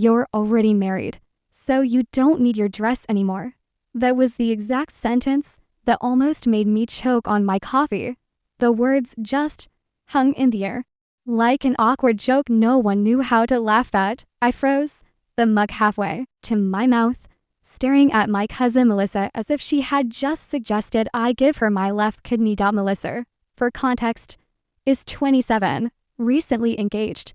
you're already married, so you don't need your dress anymore." That was the exact sentence that almost made me choke on my coffee. The words just hung in the air. Like an awkward joke no one knew how to laugh at, I froze, the mug halfway to my mouth, staring at my cousin Melissa as if she had just suggested I give her my left kidney. Melissa, for context, is 27, recently engaged,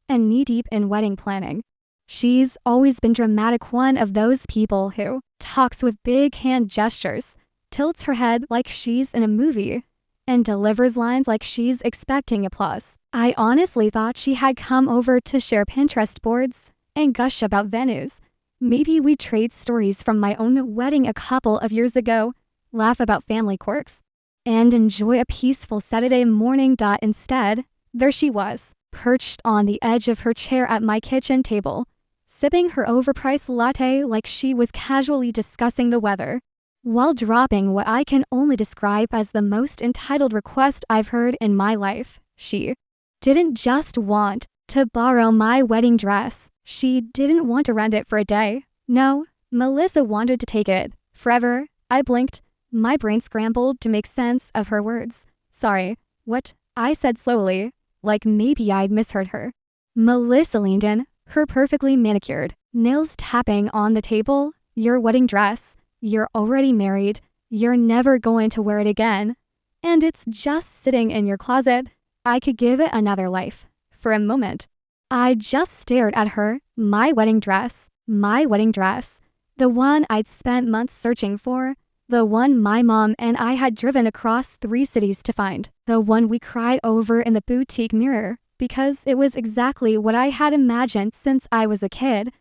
and knee-deep in wedding planning. She's always been dramatic, one of those people who talks with big hand gestures, tilts her head like she's in a movie, and delivers lines like she's expecting applause. I honestly thought she had come over to share Pinterest boards and gush about venues. Maybe we trade stories from my own wedding a couple of years ago, laugh about family quirks, and enjoy a peaceful Saturday morning. Instead, there she was, perched on the edge of her chair at my kitchen table, sipping her overpriced latte like she was casually discussing the weather, while dropping what I can only describe as the most entitled request I've heard in my life. She didn't just want to borrow my wedding dress. She didn't want to rent it for a day. No, Melissa wanted to take it forever. I blinked, my brain scrambled to make sense of her words. "Sorry, what?" I said slowly, like maybe I'd misheard her. Melissa leaned in, her perfectly manicured nails tapping on the table. "Your wedding dress. You're already married. You're never going to wear it again. And it's just sitting in your closet. I could give it another life." For a moment, I just stared at her. My wedding dress. My wedding dress. The one I'd spent months searching for. The one my mom and I had driven across 3 cities to find. The one we cried over in the boutique mirror, because it was exactly what I had imagined since I was a kid.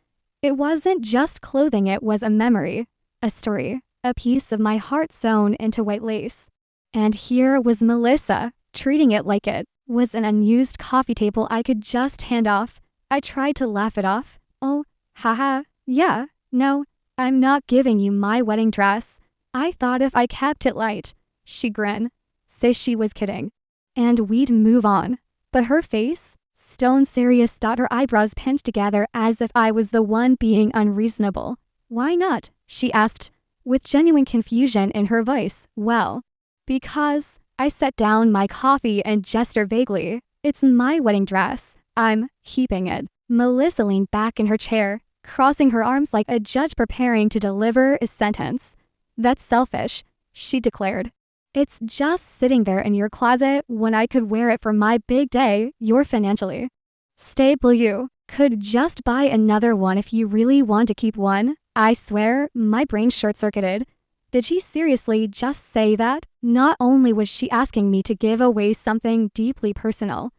It wasn't just clothing, it was a memory, a story, a piece of my heart sewn into white lace. And here was Melissa, treating it like it was an unused coffee table I could just hand off. I tried to laugh it off. "Oh, haha, yeah, no, I'm not giving you my wedding dress. I thought if I kept it light," she grinned, say she was kidding, "and we'd move on." But her face, stone serious. Her eyebrows pinched together as if I was the one being unreasonable. "Why not?" she asked, with genuine confusion in her voice. "Well, because," I set down my coffee and gestured vaguely. "It's my wedding dress. I'm keeping it." Melissa leaned back in her chair, crossing her arms like a judge preparing to deliver a sentence. "That's selfish," she declared. "It's just sitting there in your closet when I could wear it for my big day. You're financially stable. You could just buy another one if you really want to keep one." I swear, my brain short-circuited. Did she seriously just say that? Not only was she asking me to give away something deeply personal,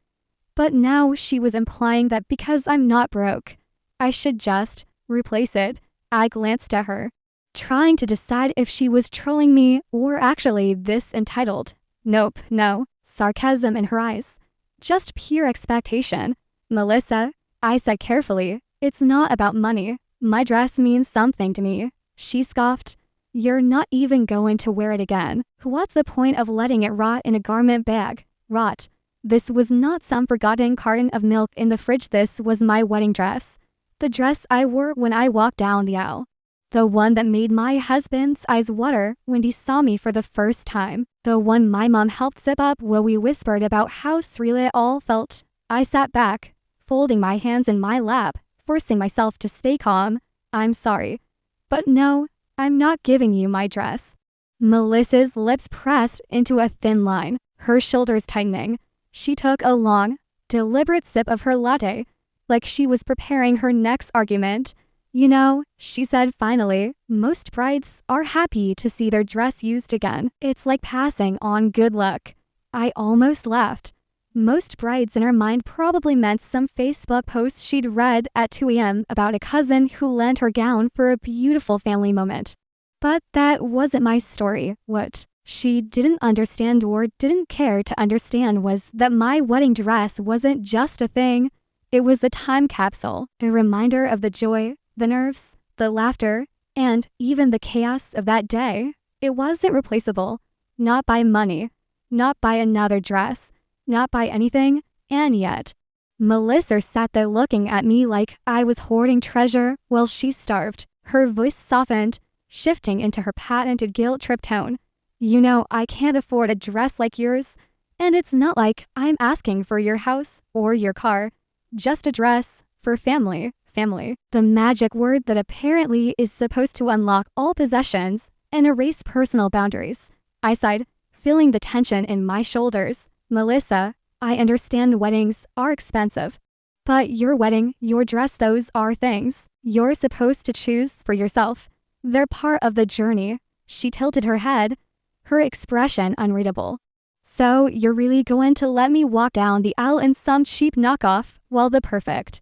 but now she was implying that because I'm not broke, I should just replace it. I glanced at her, trying to decide if she was trolling me or actually this entitled. Nope, no sarcasm in her eyes, just pure expectation. "Melissa," I said carefully, "it's not about money. My dress means something to me." She scoffed. "You're not even going to wear it again. What's the point of letting it rot in a garment bag?" Rot. This was not some forgotten carton of milk in the fridge. This was my wedding dress. The dress I wore when I walked down the aisle. The one that made my husband's eyes water when he saw me for the first time. The one my mom helped zip up while we whispered about how surreal it all felt. I sat back, folding my hands in my lap, forcing myself to stay calm. "I'm sorry, but no, I'm not giving you my dress." Melissa's lips pressed into a thin line, her shoulders tightening. She took a long, deliberate sip of her latte, like she was preparing her next argument. "You know," she said finally, "most brides are happy to see their dress used again. It's like passing on good luck." I almost laughed. Most brides in her mind probably meant some Facebook post she'd read at 2 a.m. about a cousin who lent her gown for a beautiful family moment. But that wasn't my story. What she didn't understand or didn't care to understand was that my wedding dress wasn't just a thing. It was a time capsule, a reminder of the joy, the nerves, the laughter, and even the chaos of that day. It wasn't replaceable. Not by money. Not by another dress. Not by anything. And yet, Melissa sat there looking at me like I was hoarding treasure while she starved. Her voice softened, shifting into her patented guilt trip tone. You know, I can't afford a dress like yours, and it's not like I'm asking for your house or your car. Just a dress for family. Family. The magic word that apparently is supposed to unlock all possessions and erase personal boundaries. I sighed, feeling the tension in my shoulders. Melissa, I understand weddings are expensive. But your wedding, your dress, those are things you're supposed to choose for yourself. They're part of the journey. She tilted her head, her expression unreadable. So you're really going to let me walk down the aisle in some cheap knockoff while the perfect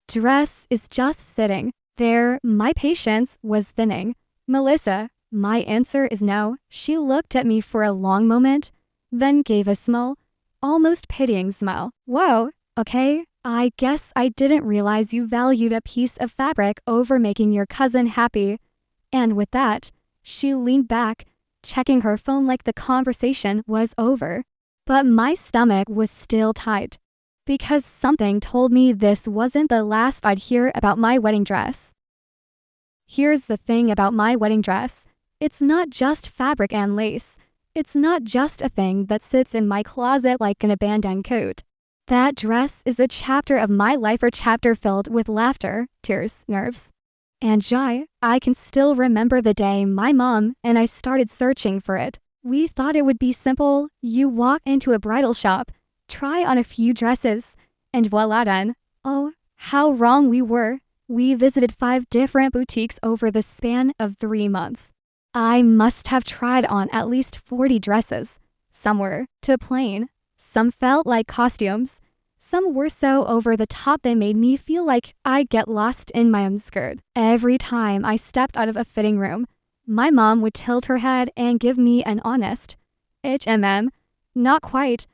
dress is just sitting there? My patience was thinning. Melissa, my answer is no. She looked at me for a long moment, then gave a small, almost pitying smile. Whoa, okay, I guess I didn't realize you valued a piece of fabric over making your cousin happy. And with that, she leaned back, checking her phone like the conversation was over. But my stomach was still tight, because something told me this wasn't the last I'd hear about my wedding dress. Here's the thing about my wedding dress. It's not just fabric and lace. It's not just a thing that sits in my closet like an abandoned coat. That dress is a chapter of my life, a chapter filled with laughter, tears, nerves, and joy. I can still remember the day my mom and I started searching for it. We thought it would be simple. You walk into a bridal shop, try on a few dresses, and voila done. Oh, how wrong we were. We visited 5 different boutiques over the span of 3 months. I must have tried on at least 40 dresses. Some were too plain. Some felt like costumes. Some were so over the top they made me feel like I'd get lost in my own skirt. Every time I stepped out of a fitting room, my mom would tilt her head and give me an honest HMM. Not quite.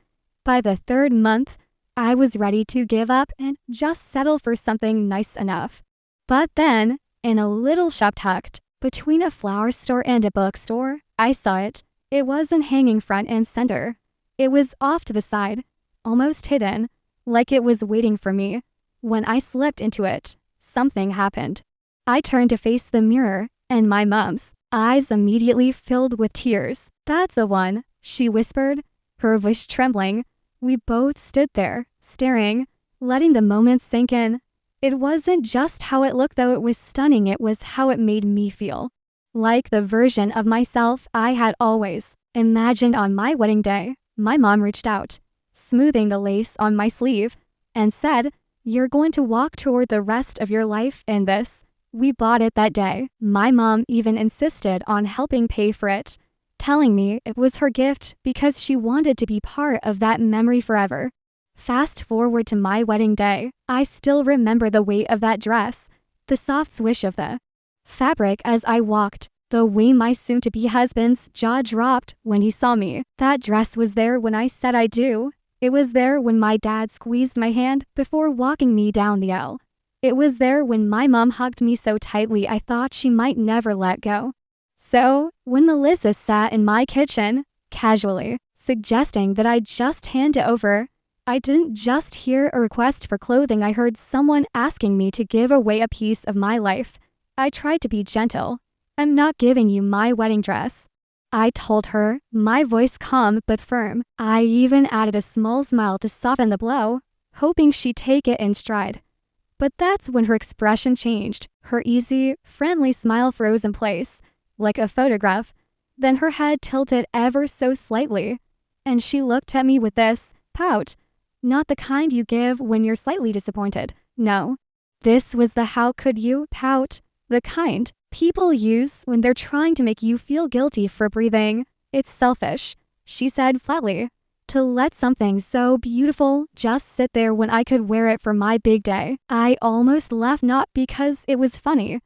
By the 3rd month, I was ready to give up and just settle for something nice enough. But then, in a little shop tucked between a flower store and a bookstore, I saw it. It wasn't hanging front and center. It was off to the side, almost hidden, like it was waiting for me. When I slipped into it, something happened. I turned to face the mirror, and my mom's eyes immediately filled with tears. That's the one, she whispered, her voice trembling. We both stood there, staring, letting the moment sink in. It wasn't just how it looked, though it was stunning. It was how it made me feel. Like the version of myself I had always imagined on my wedding day. My mom reached out, smoothing the lace on my sleeve, and said, "You're going to walk toward the rest of your life in this." We bought it that day. My mom even insisted on helping pay for it, telling me it was her gift because she wanted to be part of that memory forever. Fast forward to my wedding day. I still remember the weight of that dress, the soft swish of the fabric as I walked, the way my soon-to-be husband's jaw dropped when he saw me. That dress was there when I said I do. It was there when my dad squeezed my hand before walking me down the aisle. It was there when my mom hugged me so tightly I thought she might never let go. So, when Melissa sat in my kitchen, casually, suggesting that I just hand it over, I didn't just hear a request for clothing. I heard someone asking me to give away a piece of my life. I tried to be gentle. "I'm not giving you my wedding dress," I told her, my voice calm but firm. I even added a small smile to soften the blow, hoping she'd take it in stride. But that's when her expression changed. Her easy, friendly smile froze in place, like a photograph. Then her head tilted ever so slightly, and she looked at me with this pout. Not the kind you give when you're slightly disappointed. No. This was the "how could you" pout. The kind people use when they're trying to make you feel guilty for breathing. It's selfish, she said flatly, to let something so beautiful just sit there when I could wear it for my big day. I almost laughed, not because it was funny,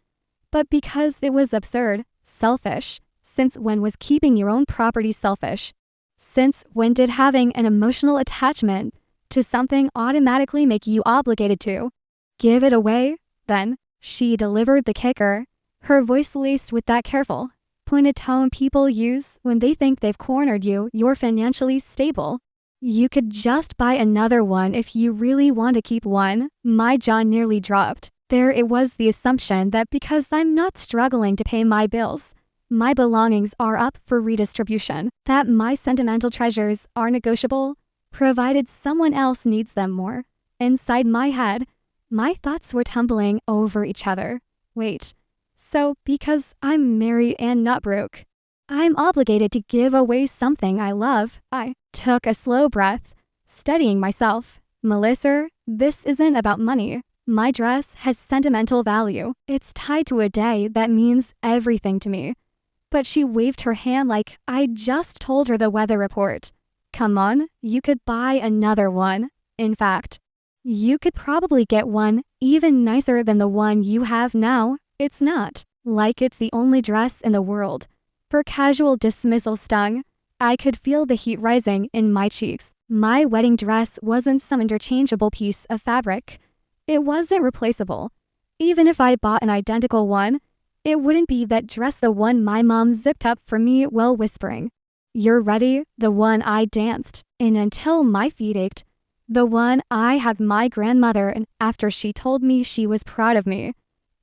but because it was absurd. Selfish. Since when was keeping your own property selfish? Since when did having an emotional attachment to something automatically make you obligated to give it away? Then, she delivered the kicker, her voice laced with that careful, pointed tone people use when they think they've cornered you. "You're financially stable. You could just buy another one if you really want to keep one. My jaw nearly dropped. There it was, the assumption that because I'm not struggling to pay my bills, my belongings are up for redistribution, that my sentimental treasures are negotiable, provided someone else needs them more. Inside my head, my thoughts were tumbling over each other. Wait, so because I'm married and not broke, I'm obligated to give away something I love? I took a slow breath, steadying myself. Melissa, this isn't about money. My dress has sentimental value. It's tied to a day that means everything to me. But she waved her hand like I just told her the weather report. Come on, you could buy another one. In fact, you could probably get one even nicer than the one you have now. It's not like it's the only dress in the world. Her casual dismissal stung. I could feel the heat rising in my cheeks. My wedding dress wasn't some interchangeable piece of fabric. It wasn't replaceable. Even if I bought an identical one, it wouldn't be that dress, the one my mom zipped up for me while whispering, "You're ready," the one I danced in until my feet ached, the one I had my grandmother in after she told me she was proud of me.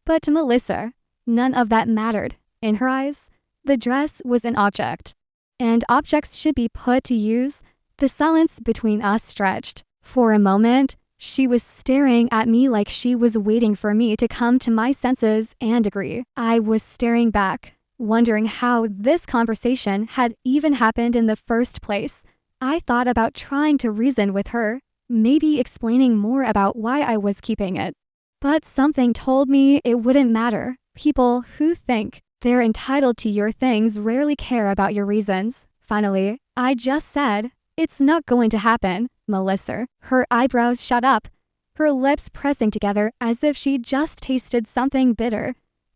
But to Melissa, none of that mattered. In her eyes, the dress was an object, and objects should be put to use. The silence between us stretched. For a moment, she was staring at me like she was waiting for me to come to my senses and agree. I was staring back, wondering how this conversation had even happened in the first place. I thought about trying to reason with her, maybe explaining more about why I was keeping it. But something told me it wouldn't matter. People who think they're entitled to your things rarely care about your reasons. Finally, I just said, "It's not going to happen, Melissa." Her eyebrows shot up, her lips pressing together as if she just tasted something bitter.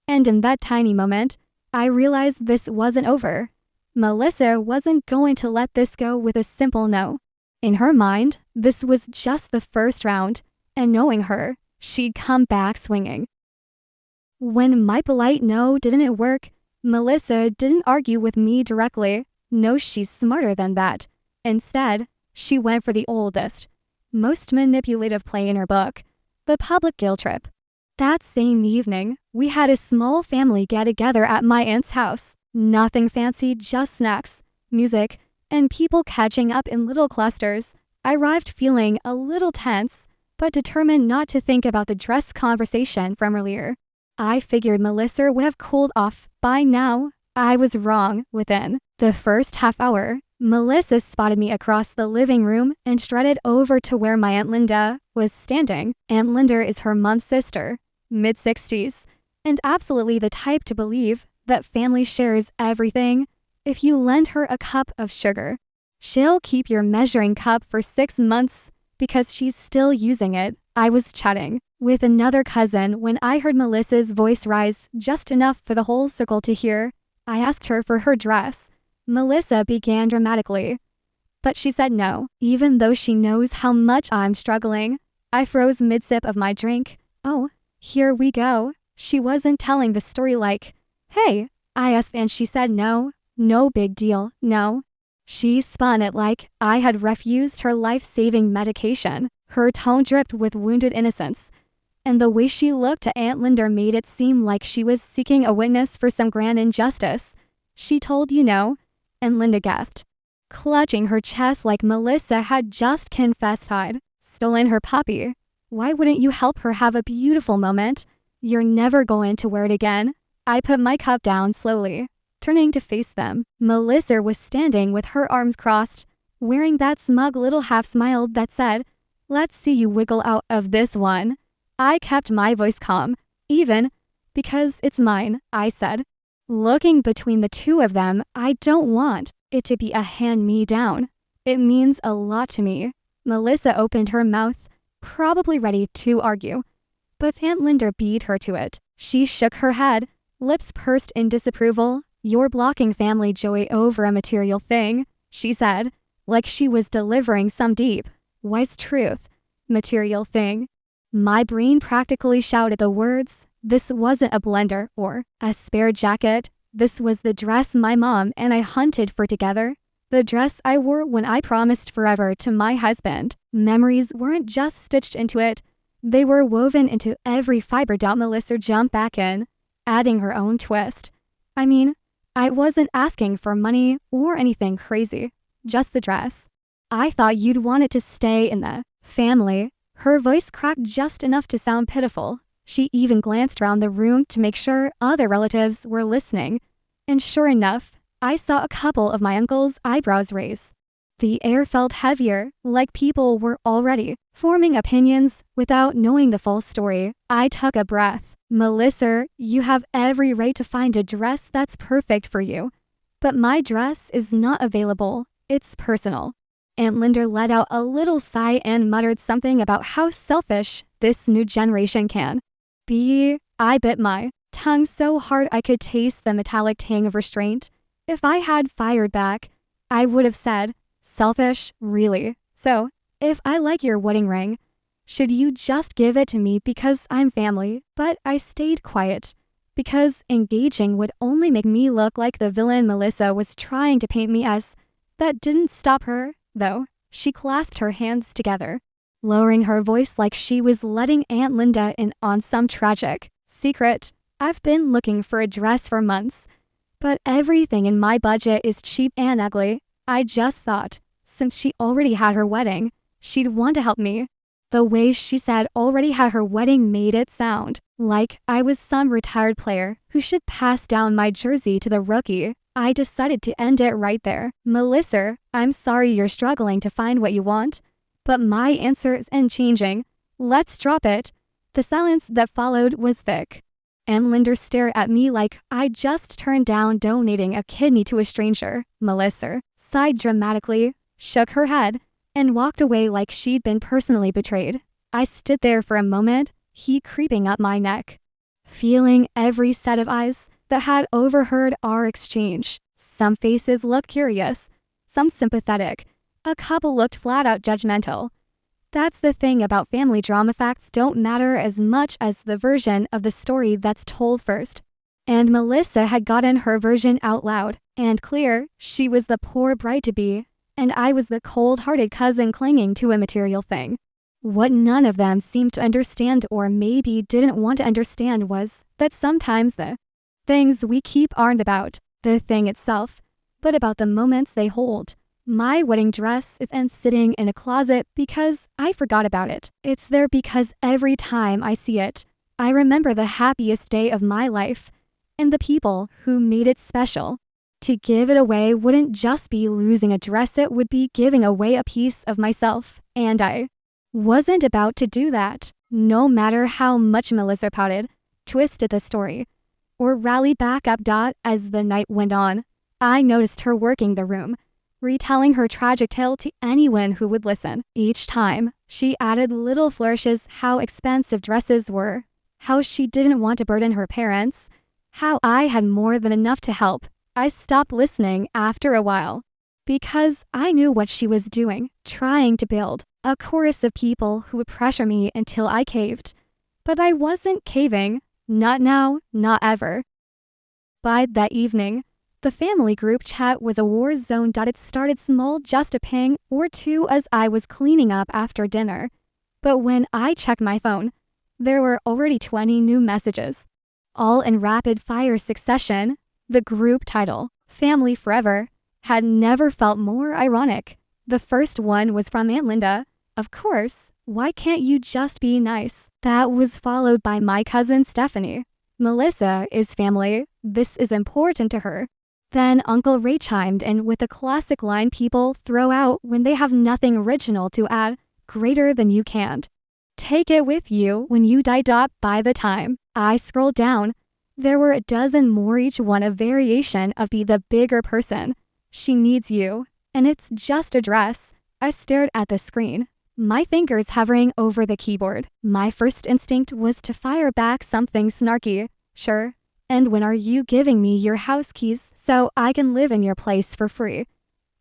And in that tiny moment, I realized this wasn't over. Melissa wasn't going to let this go with a simple no. In her mind, this was just the first round, and knowing her, she'd come back swinging. When my polite no didn't work, Melissa didn't argue with me directly. No, she's smarter than that. Instead, she went for the oldest, most manipulative play in her book, the public guilt trip. That same evening, we had a small family get-together at my aunt's house. Nothing fancy, just snacks, music, and people catching up in little clusters. I arrived feeling a little tense, but determined not to think about the dress conversation from earlier. I figured Melissa would have cooled off by now. I was wrong. Within the first half hour, Melissa spotted me across the living room and strutted over to where my Aunt Linda was standing. Aunt Linda is her mom's sister, mid-60s, and absolutely the type to believe that family shares everything. If you lend her a cup of sugar, she'll keep your measuring cup for 6 months because she's still using it. I was chatting with another cousin when I heard Melissa's voice rise just enough for the whole circle to hear. I asked her for her dress. Melissa began dramatically, but she said no, even though she knows how much I'm struggling. I froze mid-sip of my drink. Oh, here we go. She wasn't telling the story like, "Hey," I asked, and she said no. No big deal, no. She spun it like I had refused her life-saving medication. Her tone dripped with wounded innocence, and the way she looked at Aunt Linda made it seem like she was seeking a witness for some grand injustice. "She told you no?" And Linda gasped, clutching her chest like Melissa had just confessed I'd stolen her puppy. "Why wouldn't you help her have a beautiful moment? You're never going to wear it again." I put my cup down slowly, turning to face them. Melissa was standing with her arms crossed, wearing that smug little half smile that said, "Let's see you wiggle out of this one." I kept my voice calm, even because it's mine, I said. Looking between the two of them, I don't want it to be a hand-me-down. It means a lot to me. Melissa opened her mouth, probably ready to argue, but Aunt Linda beat her to it. She shook her head, lips pursed in disapproval. "You're blocking family joy over a material thing," she said, like she was delivering some deep, wise truth. "Material thing." My brain practically shouted the words. This wasn't a blender or a spare jacket. This was the dress my mom and I hunted for together. The dress I wore when I promised forever to my husband. Memories weren't just stitched into it. They were woven into every fiber. Melissa jumped back in, adding her own twist. I mean, I wasn't asking for money or anything crazy, just the dress. I thought you'd want it to stay in the family. Her voice cracked just enough to sound pitiful. She even glanced around the room to make sure other relatives were listening. And sure enough, I saw a couple of my uncle's eyebrows raise. The air felt heavier, like people were already forming opinions without knowing the full story. I took a breath. Melissa, you have every right to find a dress that's perfect for you. But my dress is not available. It's personal. Aunt Linda let out a little sigh and muttered something about how selfish this new generation can be. I bit my tongue so hard I could taste the metallic tang of restraint. If I had fired back, I would have said, selfish, really? So, if I like your wedding ring, should you just give it to me because I'm family? But I stayed quiet, because engaging would only make me look like the villain Melissa was trying to paint me as. That didn't stop her, though. She clasped her hands together, lowering her voice like she was letting Aunt Linda in on some tragic secret. I've been looking for a dress for months, but everything in my budget is cheap and ugly. I just thought, since she already had her wedding, she'd want to help me. The way she said already had her wedding made it sound like I was some retired player who should pass down my jersey to the rookie. I decided to end it right there. Melissa, I'm sorry you're struggling to find what you want, but my answer isn't changing. Let's drop it. The silence that followed was thick. Aunt Linda stared at me like I just turned down donating a kidney to a stranger. Melissa sighed dramatically, shook her head, and walked away like she'd been personally betrayed. I stood there for a moment, heat creeping up my neck, feeling every set of eyes that had overheard our exchange. Some faces looked curious, some sympathetic. A couple looked flat out judgmental. That's the thing about family drama. Facts don't matter as much as the version of the story that's told first. And Melissa had gotten her version out loud and clear. She was the poor bride-to-be, and I was the cold-hearted cousin clinging to a material thing. What none of them seemed to understand, or maybe didn't want to understand, was that sometimes the things we keep aren't about the thing itself, but about the moments they hold. My wedding dress isn't sitting in a closet because I forgot about it. It's there because every time I see it, I remember the happiest day of my life and the people who made it special. To give it away wouldn't just be losing a dress, it would be giving away a piece of myself. And I wasn't about to do that, no matter how much Melissa pouted, twisted the story, or rallied back up. As the night went on, I noticed her working the room, retelling her tragic tale to anyone who would listen. Each time, she added little flourishes: how expensive dresses were, how she didn't want to burden her parents, how I had more than enough to help. I stopped listening after a while, because I knew what she was doing, trying to build a chorus of people who would pressure me until I caved. But I wasn't caving, not now, not ever. By that evening, the family group chat was a war zone. It started small, just a ping or two as I was cleaning up after dinner. But when I checked my phone, there were already 20 new messages, all in rapid-fire succession. The group title, Family Forever, had never felt more ironic. The first one was from Aunt Linda. Of course, why can't you just be nice? That was followed by my cousin Stephanie. Melissa is family. This is important to her. Then Uncle Ray chimed in with a classic line people throw out when they have nothing original to add: greater than you can't take it with you when you die. By the time I scrolled down, there were a dozen more, each one a variation of be the bigger person. She needs you, and it's just a dress. I stared at the screen, my fingers hovering over the keyboard. My first instinct was to fire back something snarky. Sure. And when are you giving me your house keys so I can live in your place for free?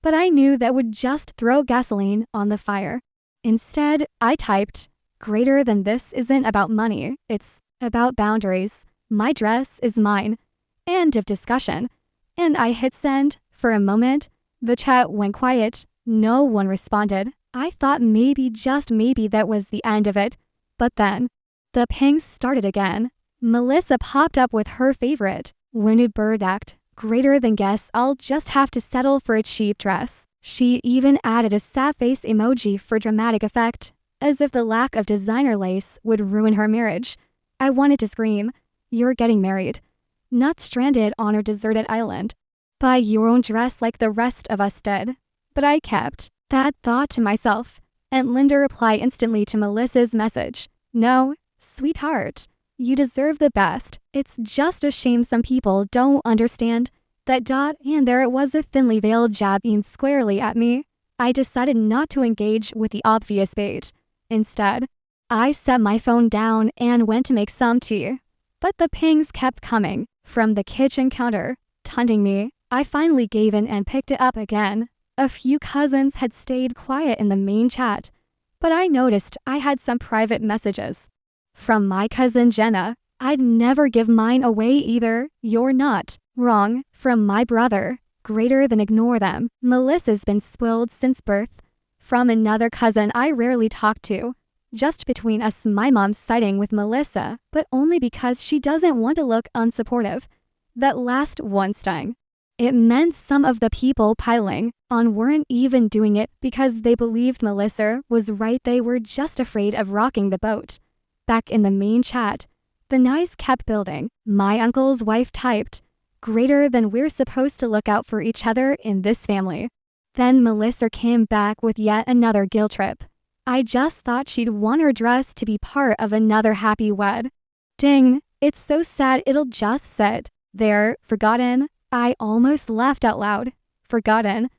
But I knew that would just throw gasoline on the fire. Instead, I typed, greater than this isn't about money, it's about boundaries. My dress is mine. End of discussion. And I hit send. For a moment, The chat went quiet. No one responded. I thought maybe, just maybe, that was the end of it. But then, the pings started again. Melissa popped up with her favorite, wounded bird act. Greater than guess I'll just have to settle for a cheap dress. She even added a sad face emoji for dramatic effect, as if the lack of designer lace would ruin her marriage. I wanted to scream, "You're getting married, not stranded on a deserted island. Buy your own dress like the rest of us did." But I kept that thought to myself, and Linda replied instantly to Melissa's message. "No, sweetheart, you deserve the best. It's just a shame some people don't understand." That dot, and there it was, a thinly veiled jab aimed squarely at me. I decided not to engage with the obvious bait. Instead, I set my phone down and went to make some tea. But the pings kept coming from the kitchen counter, taunting me. I finally gave in and picked it up again. A few cousins had stayed quiet in the main chat, but I noticed I had some private messages. From my cousin Jenna, "I'd never give mine away either. You're not wrong." From my brother, "Greater than ignore them. Melissa's been spoiled since birth." From another cousin I rarely talk to. Just between us, my mom's siding with Melissa, but only because she doesn't want to look unsupportive. That last one stung. It meant some of the people piling on weren't even doing it because they believed Melissa was right. They were just afraid of rocking the boat. Back in the main chat, the noise kept building. My uncle's wife typed, "Greater than we're supposed to look out for each other in this family." Then Melissa came back with yet another guilt trip. I just thought she'd want her dress to be part of another happy wed. Ding, it's so sad it'll just sit there, forgotten. I almost laughed out loud. Forgotten.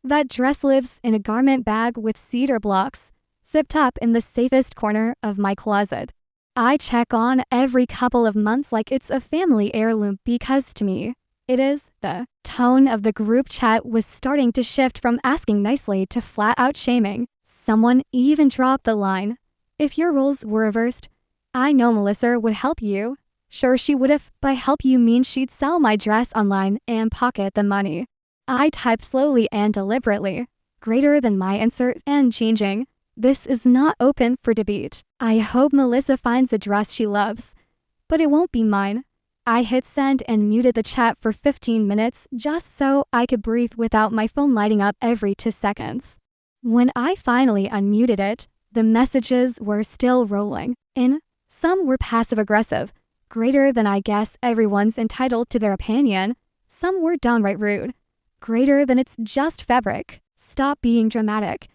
That dress lives in a garment bag with cedar blocks, zipped up in the safest corner of my closet. I check on every couple of months like it's a family heirloom because to me, it is. The tone of the group chat was starting to shift from asking nicely to flat out shaming. Someone even dropped the line, "If your roles were reversed, I know Melissa would help you." Sure, she would have. By help you mean she'd sell my dress online and pocket the money. I typed slowly and deliberately, "Greater than my insert," and changing. This is not open for debate. I hope Melissa finds a dress she loves, but it won't be mine. I hit send and muted the chat for 15 minutes just so I could breathe without my phone lighting up every 2 seconds. When I finally unmuted it, the messages were still rolling in. Some were passive-aggressive, "Greater than I guess everyone's entitled to their opinion." Some were downright rude. "Greater than it's just fabric. Stop being dramatic."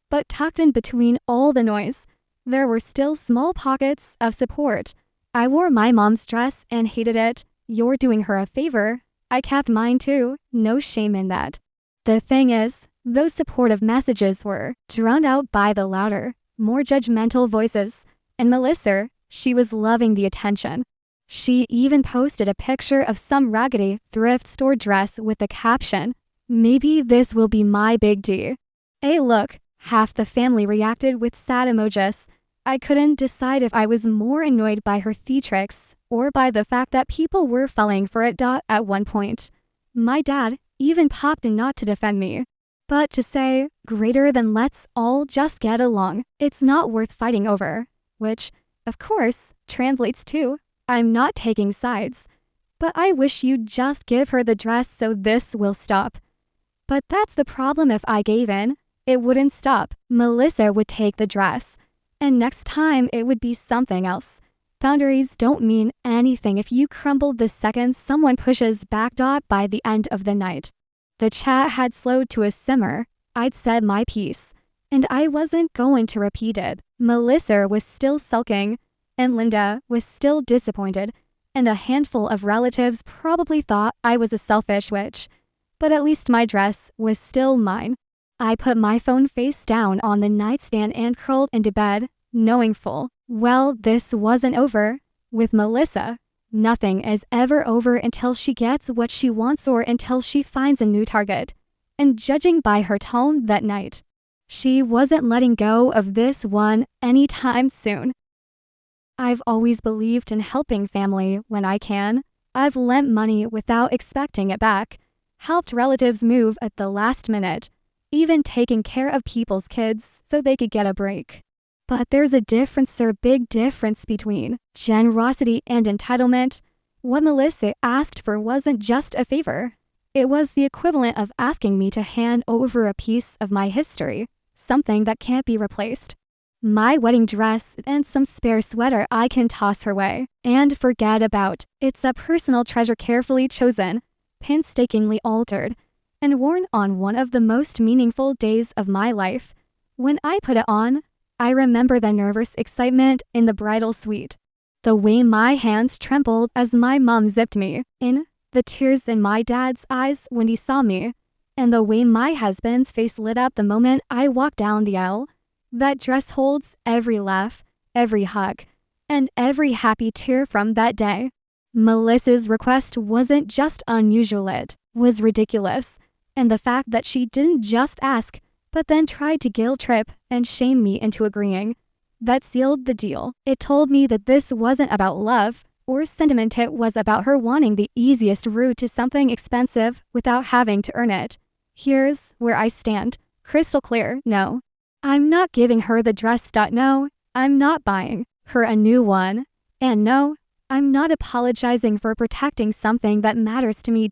But tucked in between all the noise, there were still small pockets of support. "I wore my mom's dress and hated it. You're doing her a favor." I kept mine too. No shame in that. The thing is, those supportive messages were drowned out by the louder, more judgmental voices. And Melissa, she was loving the attention. She even posted a picture of some raggedy thrift store dress with the caption, "Maybe this will be my big D." Hey look, half the family reacted with sad emojis. I couldn't decide if I was more annoyed by her theatrics or by the fact that people were falling for it. At one point, my dad even popped in not to defend me, but to say, "Greater than let's all just get along. It's not worth fighting over." Which, of course, translates to, "I'm not taking sides, but I wish you'd just give her the dress so this will stop." But that's the problem. If I gave in, it wouldn't stop. Melissa would take the dress, and next time it would be something else. Boundaries don't mean anything if you crumble the second someone pushes back. By the end of the night, the chat had slowed to a simmer. I'd said my piece, and I wasn't going to repeat it. Melissa was still sulking, and Linda was still disappointed, and a handful of relatives probably thought I was a selfish witch. But at least my dress was still mine. I put my phone face down on the nightstand and curled into bed, knowing full well this wasn't over. With Melissa, nothing is ever over until she gets what she wants or until she finds a new target. And judging by her tone that night, she wasn't letting go of this one anytime soon. I've always believed in helping family when I can. I've lent money without expecting it back. helped relatives move at the last minute, even taking care of people's kids so they could get a break. But there's a difference, or big difference, between generosity and entitlement. What Melissa asked for wasn't just a favor. It was the equivalent of asking me to hand over a piece of my history, something that can't be replaced. My wedding dress and some spare sweater I can toss her way and forget about. It's a personal treasure, carefully chosen, painstakingly altered, and worn on one of the most meaningful days of my life. When I put it on, I remember the nervous excitement in the bridal suite, the way my hands trembled as my mom zipped me in, the tears in my dad's eyes when he saw me, and the way my husband's face lit up the moment I walked down the aisle. That dress holds every laugh, every hug, and every happy tear from that day. Melissa's request wasn't just unusual, it was ridiculous. And the fact that she didn't just ask, but then tried to guilt trip and shame me into agreeing, that sealed the deal. It told me that this wasn't about love or sentiment, it was about her wanting the easiest route to something expensive without having to earn it. Here's where I stand. Crystal clear, no. I'm not giving her the dress. No, I'm not buying her a new one. And no, I'm not apologizing for protecting something that matters to me.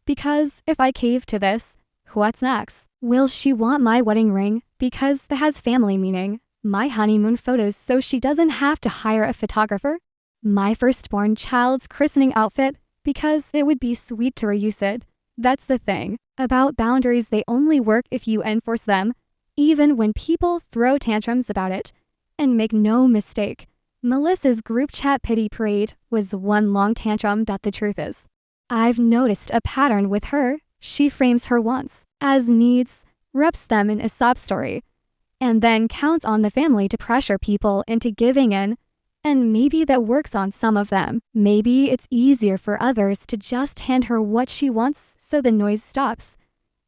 Because if I cave to this, what's next? Will she want my wedding ring because it has family meaning? My honeymoon photos so she doesn't have to hire a photographer? My firstborn child's christening outfit because it would be sweet to reuse it? That's the thing about boundaries, they only work if you enforce them, even when people throw tantrums about it. And make no mistake, Melissa's group chat pity parade was one long tantrum. The truth is, I've noticed a pattern with her. She frames her wants as needs, reps them in a sob story, and then counts on the family to pressure people into giving in. And maybe that works on some of them. Maybe it's easier for others to just hand her what she wants so the noise stops.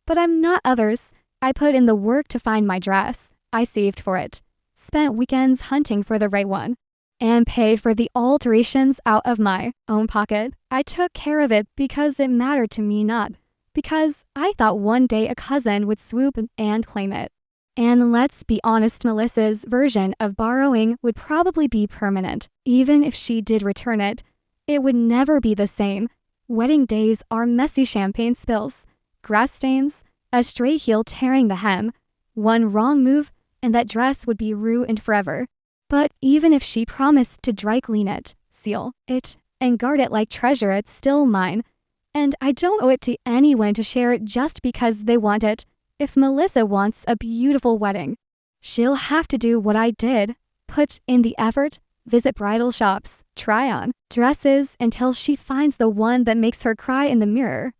But I'm not others. I put in the work to find my dress. I saved for it, spent weekends hunting for the right one, and paid for the alterations out of my own pocket. I took care of it because it mattered to me, not because I thought one day a cousin would swoop and claim it. And let's be honest, Melissa's version of borrowing would probably be permanent. Even if she did return it, it would never be the same. Wedding days are messy champagne spills, grass stains, a stray heel tearing the hem. One wrong move, and that dress would be ruined forever. But even if she promised to dry clean it, seal it, and guard it like treasure, it's still mine. And I don't owe it to anyone to share it just because they want it. If Melissa wants a beautiful wedding, she'll have to do what I did. Put in the effort, visit bridal shops, try on dresses until she finds the one that makes her cry in the mirror.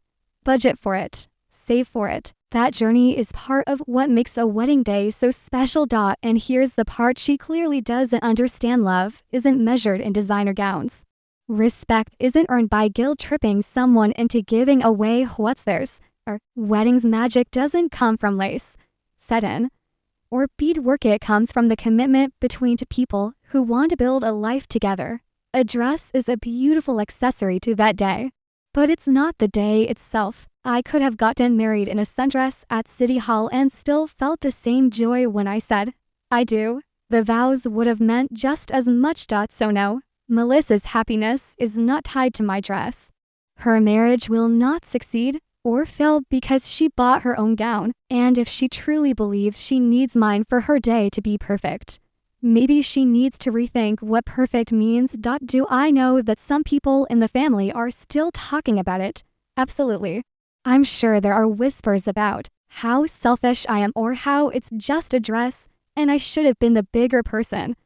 Budget for it, save for it. That journey is part of what makes a wedding day so special. And here's the part she clearly doesn't understand. Love isn't measured in designer gowns. Respect isn't earned by guilt-tripping someone into giving away what's theirs. Our wedding's magic doesn't come from lace, satin, or beadwork. It comes from the commitment between two people who want to build a life together. A dress is a beautiful accessory to that day, but it's not the day itself. I could have gotten married in a sundress at City Hall and still felt the same joy when I said, I do. The vows would have meant just as much. So no, Melissa's happiness is not tied to my dress. Her marriage will not succeed or fail because she bought her own gown. And if she truly believes she needs mine for her day to be perfect, maybe she needs to rethink what perfect means. Do I know that some people in the family are still talking about it? Absolutely. I'm sure there are whispers about how selfish I am or how it's just a dress and I should have been the bigger person.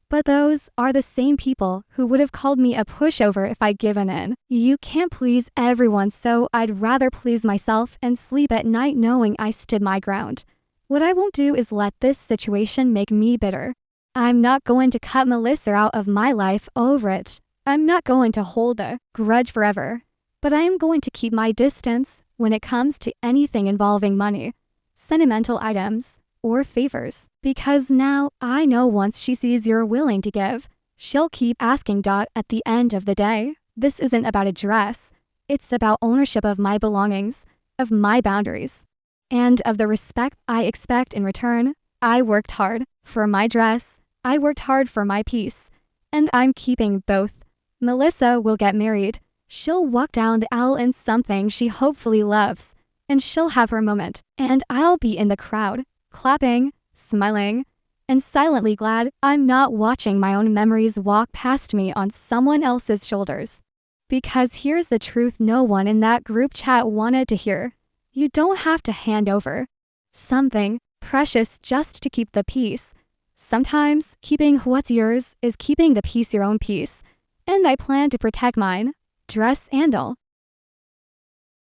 But those are the same people who would have called me a pushover if I'd given in. You can't please everyone, so I'd rather please myself and sleep at night knowing I stood my ground. What I won't do is let this situation make me bitter. I'm not going to cut Melissa out of my life over it. I'm not going to hold a grudge forever. But I am going to keep my distance when it comes to anything involving money, sentimental items, or favors. Because now I know once she sees you're willing to give, she'll keep asking. At the end of the day, this isn't about a dress. It's about ownership of my belongings. of my boundaries and of the respect I expect in return. I worked hard for my dress, I worked hard for my peace, and I'm keeping both. Melissa will get married. She'll walk down the aisle in something she hopefully loves, and she'll have her moment. And I'll be in the crowd, clapping, smiling, and silently glad I'm not watching my own memories walk past me on someone else's shoulders. Because here's the truth no one in that group chat wanted to hear. You don't have to hand over something precious just to keep the peace. Sometimes keeping what's yours is keeping the peace your own peace. And I plan to protect mine, dress and all.